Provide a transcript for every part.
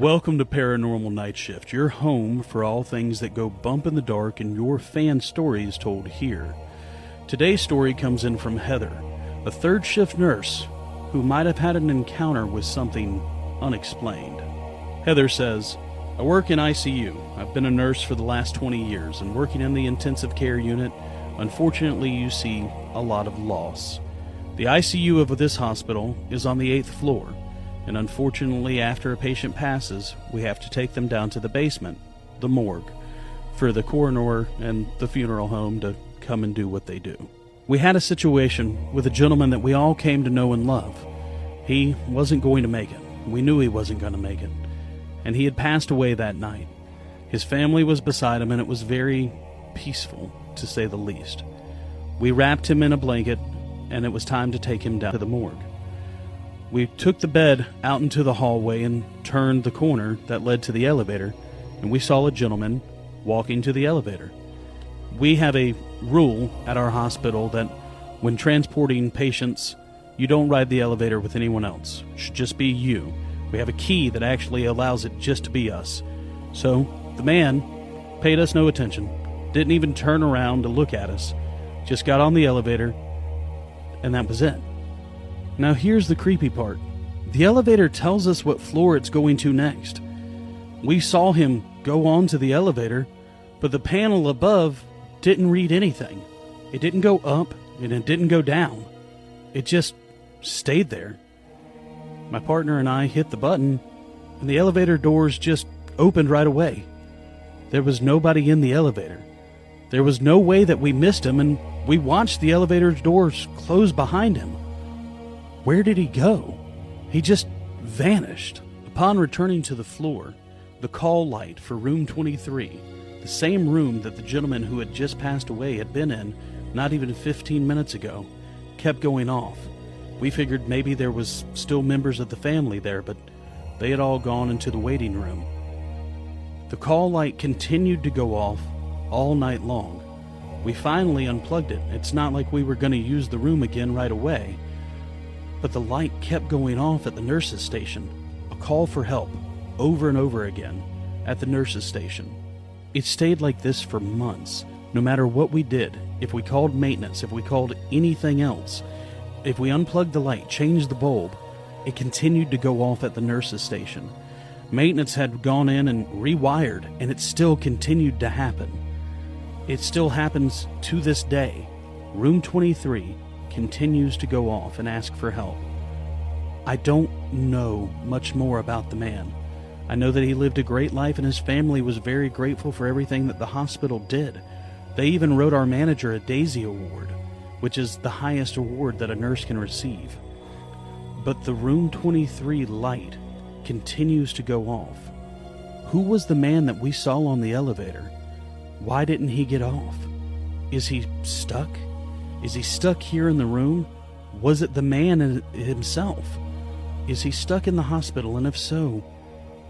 Welcome to Paranormal Nightshift, your home for all things that go bump in the dark and your fan stories told here. Today's story comes in from Heather, a third shift nurse who might have had an encounter with something unexplained. Heather says, I work in ICU. I've been a nurse for the last 20 years, and working in the intensive care unit, unfortunately you see a lot of loss. The ICU of this hospital is on the 8th floor, and unfortunately after a patient passes, we have to take them down to the basement, the morgue, for the coroner and the funeral home to come and do what they do. We had a situation with a gentleman that we all came to know and love. He wasn't going to make it. We knew he wasn't going to make it. And he had passed away that night. His family was beside him, and it was very peaceful, to say the least. We wrapped him in a blanket, and it was time to take him down to the morgue. We took the bed out into the hallway and turned the corner that led to the elevator, and we saw a gentleman walking to the elevator. We have a rule at our hospital that when transporting patients, you don't ride the elevator with anyone else. It should just be you. We have a key that actually allows it just to be us. So the man paid us no attention, didn't even turn around to look at us, just got on the elevator, and that was it. Now here's the creepy part. The elevator tells us what floor it's going to next. We saw him go on to the elevator, but the panel above didn't read anything. It didn't go up and it didn't go down. It just stayed there. My partner and I hit the button, and the elevator doors just opened right away. There was nobody in the elevator. There was no way that we missed him, and we watched the elevator's doors close behind him. Where did he go? He just vanished. Upon returning to the floor, the call light for room 23, the same room that the gentleman who had just passed away had been in not even 15 minutes ago, kept going off. We figured maybe there was still members of the family there, but they had all gone into the waiting room. The call light continued to go off all night long. We finally unplugged it. It's not like we were going to use the room again right away. But the light kept going off at the nurse's station, a call for help, over and over again, at the nurse's station. It stayed like this for months, no matter what we did. If we called maintenance, if we called anything else, if we unplugged the light, changed the bulb, it continued to go off at the nurse's station. Maintenance had gone in and rewired, and it still continued to happen. It still happens to this day. Room 23 continues to go off and ask for help. I don't know much more about the man. I know that he lived a great life, and his family was very grateful for everything that the hospital did. They even wrote our manager a Daisy Award, which is the highest award that a nurse can receive. But the room 23 light continues to go off. Who was the man that we saw on the elevator? Why didn't he get off? Is he stuck? Is he stuck here in the room? Was it the man himself? Is he stuck in the hospital? And if so,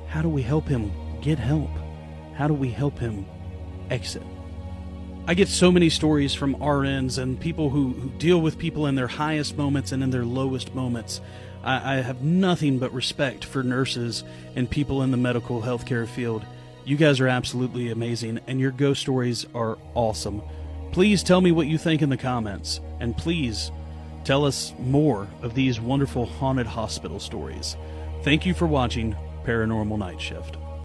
how do we help him get help? How do we help him exit? I get so many stories from RNs and people who deal with people in their highest moments and in their lowest moments. I have nothing but respect for nurses and people in the medical healthcare field. You guys are absolutely amazing, and your ghost stories are awesome. Please tell me what you think in the comments, and please tell us more of these wonderful haunted hospital stories. Thank you for watching Paranormal Night Shift.